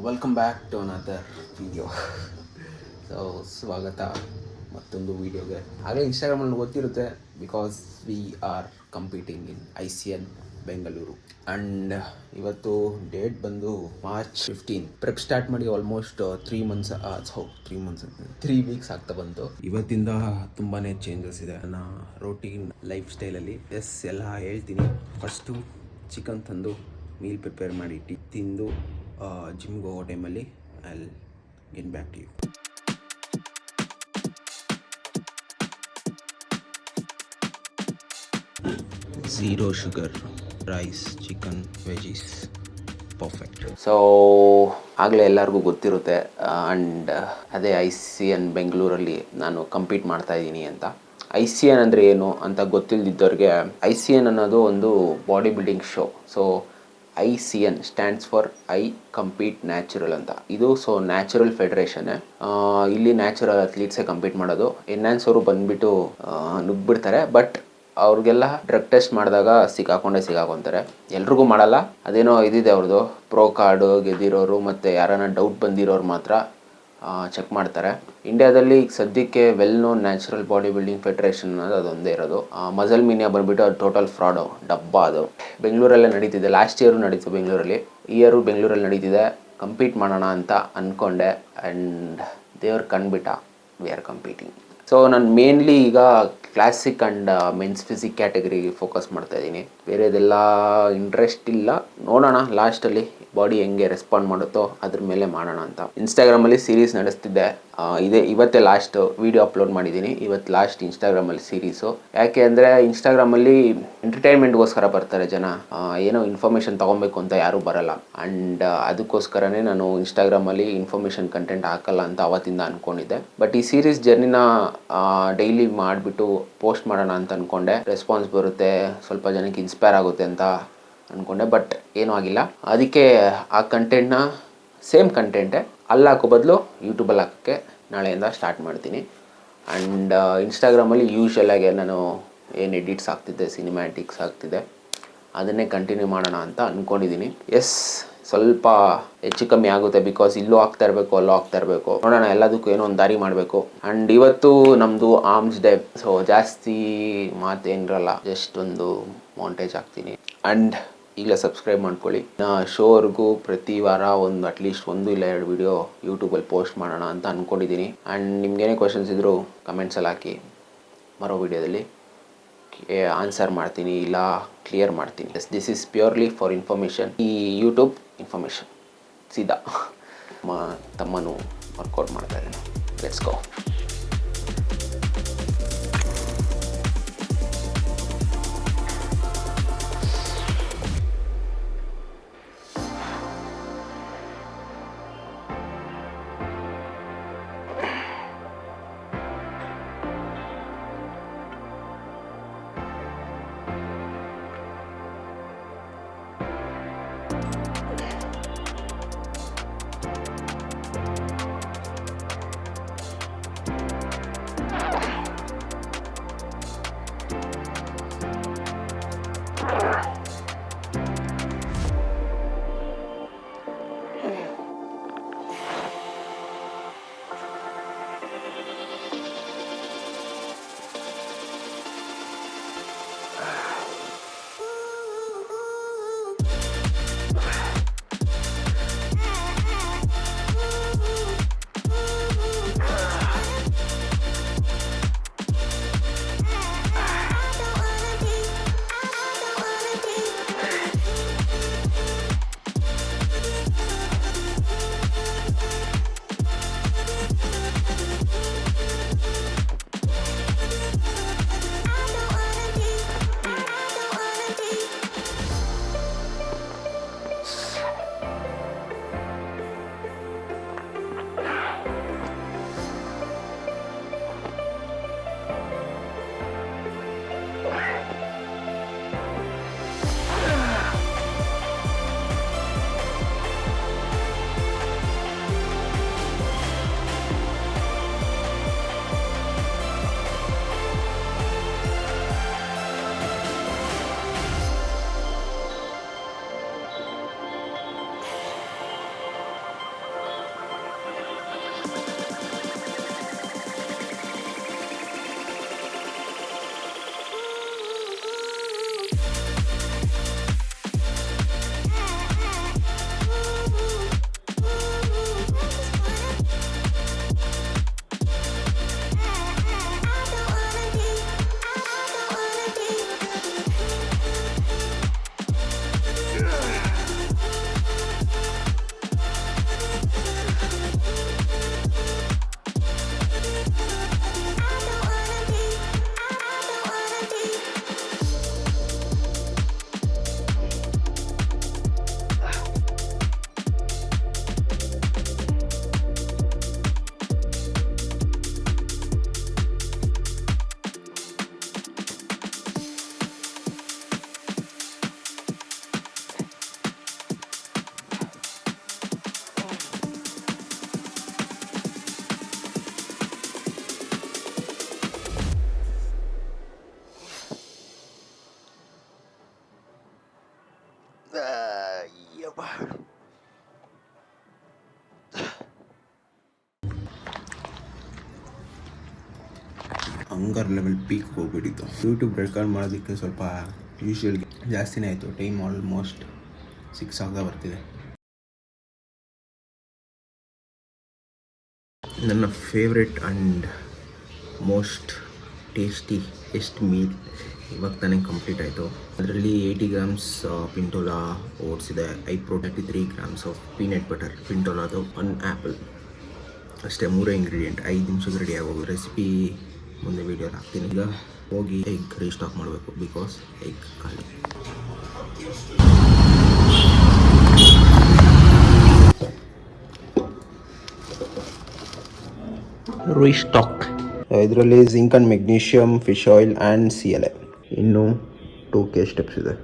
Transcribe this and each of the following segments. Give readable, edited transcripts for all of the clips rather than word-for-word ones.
Welcome back to another video. So ಸ್ವಾಗತ ಮತ್ತೊಂದು ವೀಡಿಯೋಗೆ. ಹಾಗೆ ಇನ್ಸ್ಟಾಗ್ರಾಮಲ್ಲಿ ಗೊತ್ತಿರುತ್ತೆ, because we are competing in ICN Bengaluru. And ಇವತ್ತು ಡೇಟ್ ಬಂದು March 15. ಪ್ರೆಪ್ ಸ್ಟಾರ್ಟ್ ಮಾಡಿ ಆಲ್ಮೋಸ್ಟ್ 3 ವೀಕ್ಸ್ ಆಗ್ತಾ ಬಂತು. ಇವತ್ತಿಂದ ತುಂಬಾ ಚೇಂಜಸ್ ಇದೆ ನನ್ನ ರೋಟೀನ್ ಲೈಫ್ ಸ್ಟೈಲಲ್ಲಿ. ಎಲ್ಲ ಹೇಳ್ತೀನಿ. ಫಸ್ಟು ಚಿಕನ್ ತಂದು ಮೀಲ್ ಪ್ರಿಪೇರ್ ಮಾಡಿ ತಿಂದು ಜಿಮ್ಗೆ ಹೋಗೋ ಟೈಮಲ್ಲಿ I will get back to you. Zero sugar rice, chicken, veggies, perfect. So ಆಗಲೇ ಎಲ್ಲರಿಗೂ ಗೊತ್ತಿರುತ್ತೆ. ಆ್ಯಂಡ್ ಅದೇ ICN ಬೆಂಗಳೂರಲ್ಲಿ ನಾನು ಕಂಪೀಟ್ ಮಾಡ್ತಾ ಇದ್ದೀನಿ ಅಂತ. ICN ಅಂದರೆ ಏನು ಅಂತ ಗೊತ್ತಿಲ್ಲದಿದ್ದವ್ರಿಗೆ, ICN ಅನ್ನೋದು ಒಂದು body building show. So ICN stands for I compete natural ಅಂತ. ಇದು ನ್ಯಾಚುರಲ್ ಫೆಡರೇಷನ್ನೇ. ಇಲ್ಲಿ ನ್ಯಾಚುರಲ್ ಅಥ್ಲೀಟ್ಸೇ ಕಂಪೀಟ್ ಮಾಡೋದು. ಎನ್ಹಾನ್ಸ್ ಅವರು ಬಂದುಬಿಟ್ಟು ನುಗ್ಬಿಡ್ತಾರೆ. ಬಟ್ ಅವ್ರಿಗೆಲ್ಲ ಡ್ರಗ್ ಟೆಸ್ಟ್ ಮಾಡಿದಾಗ ಸಿಗಾಕೊಂತಾರೆ. ಎಲ್ರಿಗೂ ಮಾಡಲ್ಲ. ಅದೇನೋ ಇದಿದೆ ಅವ್ರದ್ದು, ಪ್ರೋ ಕಾರ್ಡು ಗೆದ್ದಿರೋರು ಮತ್ತು ಯಾರನ್ನ ಡೌಟ್ ಬಂದಿರೋರು ಮಾತ್ರ ಚೆಕ್ ಮಾಡ್ತಾರೆ. ಇಂಡಿಯಾದಲ್ಲಿ ಈಗ ಸದ್ಯಕ್ಕೆ well known natural body building federation ಅನ್ನೋದು ಅದೊಂದೇ ಇರೋದು. ಮಜಲ್ ಮೀನಿಯಾ ಬಂದುಬಿಟ್ಟು ಅದು ಟೋಟಲ್ ಫ್ರಾಡು, ಡಬ್ಬ ಅದು. ಬೆಂಗಳೂರಲ್ಲೇ ನಡೀತಿದೆ. ಲಾಸ್ಟ್ ಇಯರು ನಡೀತು ಬೆಂಗಳೂರಲ್ಲಿ, ಈ ಇಯರು ಬೆಂಗಳೂರಲ್ಲಿ ನಡೀತಿದೆ. ಕಂಪೀಟ್ ಮಾಡೋಣ ಅಂತ ಅಂದ್ಕೊಂಡೆ, ಆ್ಯಂಡ್ ದೇವ್ರು ಕಂಡುಬಿಟ್ಟ, ವಿ ಆರ್ ಕಂಪೀಟಿಂಗ್. ಸೊ ನಾನು ಮೇನ್ಲಿ ಈಗ ಕ್ಲಾಸಿಕ್ ಆ್ಯಂಡ್ ಮೆನ್ಸ್ ಫಿಸಿಕ್ ಕ್ಯಾಟಗರಿಗೆ ಫೋಕಸ್ ಮಾಡ್ತಾಯಿದ್ದೀನಿ. ಬೇರೆದೆಲ್ಲ ಇಂಟ್ರೆಸ್ಟ್ ಇಲ್ಲ. ನೋಡೋಣ ಲಾಸ್ಟಲ್ಲಿ ಬಾಡಿ ಹೆಂಗೆ ರೆಸ್ಪಾಂಡ್ ಮಾಡುತ್ತೋ ಅದ್ರ ಮೇಲೆ ಮಾಡೋಣ ಅಂತ. ಇನ್ಸ್ಟಾಗ್ರಾಮಲ್ಲಿ ಸೀರೀಸ್ ನಡೆಸ್ತಿದ್ದೆ. ಇವತ್ತೇ ಲಾಸ್ಟ್ ವೀಡಿಯೋ ಅಪ್ಲೋಡ್ ಮಾಡಿದ್ದೀನಿ. ಇವತ್ತು ಲಾಸ್ಟ್ ಇನ್ಸ್ಟಾಗ್ರಾಮಲ್ಲಿ ಸೀರೀಸು. ಯಾಕೆ ಅಂದರೆ ಇನ್ಸ್ಟಾಗ್ರಾಮಲ್ಲಿ ಎಂಟರ್ಟೈನ್ಮೆಂಟ್ಗೋಸ್ಕರ ಬರ್ತಾರೆ ಜನ, ಏನೋ ಇನ್ಫಾರ್ಮೇಷನ್ ತೊಗೊಬೇಕು ಅಂತ ಯಾರೂ ಬರಲ್ಲ. ಆ್ಯಂಡ್ ಅದಕ್ಕೋಸ್ಕರನೇ ನಾನು ಇನ್ಸ್ಟಾಗ್ರಾಮಲ್ಲಿ ಇನ್ಫಾರ್ಮೇಷನ್ ಕಂಟೆಂಟ್ ಹಾಕಲ್ಲ ಅಂತ ಅವತ್ತಿಂದ ಅಂದ್ಕೊಂಡಿದ್ದೆ. ಬಟ್ ಈ ಸೀರೀಸ್ ಜರ್ನಿನ ಡೈಲಿ ಮಾಡಿಬಿಟ್ಟು ಪೋಸ್ಟ್ ಮಾಡೋಣ ಅಂತ ಅಂದ್ಕೊಂಡೆ. ರೆಸ್ಪಾನ್ಸ್ ಬರುತ್ತೆ, ಸ್ವಲ್ಪ ಜನಕ್ಕೆ ಇನ್ಸ್ಪೈರ್ ಆಗುತ್ತೆ ಅಂತ ಅಂದ್ಕೊಂಡೆ. ಬಟ್ ಏನೂ ಆಗಿಲ್ಲ. ಅದಕ್ಕೆ ಆ ಕಂಟೆಂಟ್ನ ಸೇಮ್ ಕಂಟೆಂಟೇ ಅಲ್ಲಿ ಹಾಕೋ ಬದಲು ಯೂಟ್ಯೂಬಲ್ಲಿ ಹಾಕೋಕ್ಕೆ ನಾಳೆಯಿಂದ ಸ್ಟಾರ್ಟ್ ಮಾಡ್ತೀನಿ. ಆ್ಯಂಡ್ ಇನ್ಸ್ಟಾಗ್ರಾಮಲ್ಲಿ ಯೂಶ್ವಲಾಗೆ ನಾನು ಏನು ಎಡಿಟ್ಸ್ ಆಗ್ತಿದ್ದೆ, ಸಿನಿಮ್ಯಾಟಿಕ್ಸ್ ಆಗ್ತಿದೆ, ಅದನ್ನೇ ಕಂಟಿನ್ಯೂ ಮಾಡೋಣ ಅಂತ ಅಂದ್ಕೊಂಡಿದ್ದೀನಿ. ಸ್ವಲ್ಪ ಹೆಚ್ಚು ಕಮ್ಮಿ ಆಗುತ್ತೆ, ಬಿಕಾಸ್ ಇಲ್ಲೂ ಆಗ್ತಾ ಇರಬೇಕು, ಅಲ್ಲೂ ಆಗ್ತಾ ಇರಬೇಕು. ನೋಡೋಣ, ಎಲ್ಲದಕ್ಕೂ ಏನೋ ಒಂದು ದಾರಿ ಮಾಡಬೇಕು. ಆ್ಯಂಡ್ ಇವತ್ತು ನಮ್ಮದು ಆರ್ಮ್ಸ್ ಡೇ. ಸೊ ಜಾಸ್ತಿ ಮಾತೇನಿರಲ್ಲ, ಜಸ್ಟ್ ಒಂದು ಮಾಂಟೇಜ್ ಹಾಕ್ತೀನಿ. ಆ್ಯಂಡ್ ಈಗಲೇ ಸಬ್ಸ್ಕ್ರೈಬ್ ಮಾಡ್ಕೊಳ್ಳಿ. ಶೋವರೆಗೂ ಪ್ರತಿ ವಾರ ಅಟ್ಲೀಸ್ಟ್ 1 ಇಲ್ಲ 2 ವಿಡಿಯೋ ಯೂಟ್ಯೂಬಲ್ಲಿ ಪೋಸ್ಟ್ ಮಾಡೋಣ ಅಂತ ಅಂದ್ಕೊಂಡಿದ್ದೀನಿ. ಆ್ಯಂಡ್ ನಿಮ್ಗೇನೇ ಕ್ವಶನ್ಸ್ ಇದ್ದರೂ ಕಮೆಂಟ್ಸಲ್ಲಿ ಹಾಕಿ, ಬರೋ ವಿಡಿಯೋದಲ್ಲಿ ಆನ್ಸರ್ ಮಾಡ್ತೀನಿ, ಇಲ್ಲ ಕ್ಲಿಯರ್ ಮಾಡ್ತೀನಿ. This is purely for information. ಈ ಯೂಟ್ಯೂಬ್ ಇನ್ಫಾರ್ಮೇಷನ್ ಸೀದಾ ತಮ್ಮನು ವರ್ಕೌಟ್ ಮಾಡ್ತಾ ಇದ್ದೀನಿ. Let's go. Hunger level peak ಹೋಗ್ಬಿಟ್ಟಿತ್ತು. ಯೂಟ್ಯೂಬ್ ರೆಕಾರ್ಡ್ ಮಾಡೋದಕ್ಕೆ ಸ್ವಲ್ಪ ಯೂಶ್ವಲ್ ಜಾಸ್ತಿನೇ ಆಯಿತು. ಟೈಮ್ ಆಲ್ಮೋಸ್ಟ್ 6 ಆಗದ ಬರ್ತಿದೆ. ನನ್ನ favourite and most tasty meal ಇವಾಗ ತಾನೇ ಕಂಪ್ಲೀಟ್ ಆಯಿತು. ಅದರಲ್ಲಿ 80 ಗ್ರಾಮ್ಸ್ ಪಿಂಟೋಲಾ ಓಟ್ಸ್ ಇದೆ, 33 ಗ್ರಾಮ್ಸ್ ಆಫ್ ಪೀನಟ್ ಬಟರ್, ಪಿಂಟೋಲಾದು 1 ಆ್ಯಪಲ್, ಅಷ್ಟೇ 3 ಇಂಗ್ರೀಡಿಯೆಂಟ್. 5 ನಿಮಿಷಕ್ಕೆ ರೆಡಿ ಆಗೋದು. ರೆಸಿಪಿ ಮುಂದೆ ವೀಡಿಯೋಲಿ ಹಾಕ್ತೀನಿ. ಈಗ ಹೋಗಿ ಎಗ್ ರೀಸ್ಟಾಕ್ ಮಾಡಬೇಕು, ಬಿಕಾಸ್ ಎಗ್ ಖಾಲಿ. ರೀಸ್ಟಾಕ್. ಇದರಲ್ಲಿ zinc and magnesium, fish oil and CLA. ಇನ್ನೂ 2K ಸ್ಟೆಪ್ಸ್ ಇದೆ.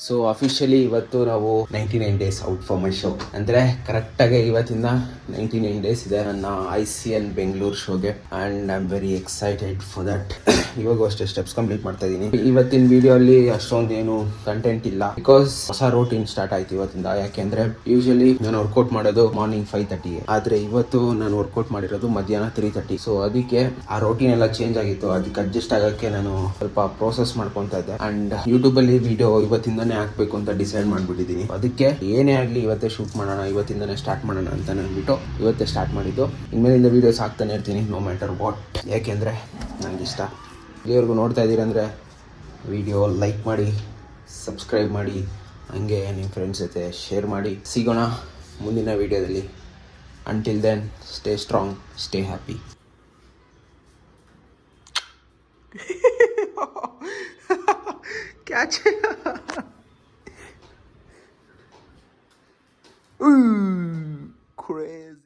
ಸೊ ಅಫಿಷಿಯಲಿ ಇವತ್ತು ನಾವು 99 days out for my show. ಅಂದರೆ ಕರೆಕ್ಟಾಗಿ ಇವತ್ತಿಂದ 99 ಡೇಸ್ ಇದೆ ನನ್ನ ICN ಬೆಂಗಳೂರು ಶೋಗೆ. And I am very excited for that. ಇವಾಗ ಅಷ್ಟೇ ಸ್ಟೆಪ್ಸ್ ಕಂಪ್ಲೀಟ್ ಮಾಡ್ತಾ ಇದ್ದೀನಿ. ಇವತ್ತಿನ ವಿಡಿಯೋ ಅಲ್ಲಿ ಅಷ್ಟೊಂದೇನು ಕಂಟೆಂಟ್ ಇಲ್ಲ, ಬಿಕಾಸ್ ಹೊಸ ರೋಟೀನ್ ಸ್ಟಾರ್ಟ್ ಆಯ್ತು ಇವತ್ತಿಂದ. ಯಾಕೆಂದ್ರೆ ಯೂಶಲಿ ನಾನು ವರ್ಕೌಟ್ ಮಾಡೋದು ಮಾರ್ನಿಂಗ್ 5:30, ಆದರೆ ಇವತ್ತು ನಾನು ವರ್ಕೌಟ್ ಮಾಡಿರೋದು ಮಧ್ಯಾಹ್ನ 3:30. ಸೊ ಅದಕ್ಕೆ ಆ ರೋಟೀನ್ ಎಲ್ಲ ಚೇಂಜ್ ಆಗಿತ್ತು. ಅದಕ್ಕೆ ಅಡ್ಜಸ್ಟ್ ಆಗೋಕ್ಕೆ ನಾನು ಸ್ವಲ್ಪ ಪ್ರೋಸೆಸ್ ಮಾಡ್ಕೊತಾ ಇದ್ದೆ. ಆ್ಯಂಡ್ ಯೂಟ್ಯೂಬಲ್ಲಿ ವಿಡಿಯೋ ಇವತ್ತಿಂದನೇ ಹಾಕ್ಬೇಕು ಅಂತ ಡಿಸೈಡ್ ಮಾಡಿಬಿಟ್ಟಿದ್ದೀನಿ. ಅದಕ್ಕೆ ಏನೇ ಆಗಲಿ ಇವತ್ತೇ ಶೂಟ್ ಮಾಡೋಣ, ಇವತ್ತಿಂದನೇ ಸ್ಟಾರ್ಟ್ ಮಾಡೋಣ ಅಂತ ಅಂದ್ಬಿಟ್ಟು ಇವತ್ತೇ ಸ್ಟಾರ್ಟ್ ಮಾಡಿದ್ದು. ಇನ್ಮೇಲಿಂದ ವೀಡಿಯೋಸ್ ಹಾಕ್ತಾನೆ ಇರ್ತೀನಿ, ನೋ ಮ್ಯಾಟರ್ ವಾಟ್. ಯಾಕೆಂದರೆ ನನಗಿಷ್ಟ. ಇಲ್ಲಿವರೆಗೂ ನೋಡ್ತಾ ಇದ್ದೀರಂದರೆ ವಿಡಿಯೋ ಲೈಕ್ ಮಾಡಿ, ಸಬ್ಸ್ಕ್ರೈಬ್ ಮಾಡಿ, ಹಂಗೆ ನಿಮ್ಮ ಫ್ರೆಂಡ್ಸ್ ಜೊತೆ ಶೇರ್ ಮಾಡಿ. ಸಿಗೋಣ ಮುಂದಿನ ವೀಡಿಯೋದಲ್ಲಿ. Until then, stay strong, stay happy. Catch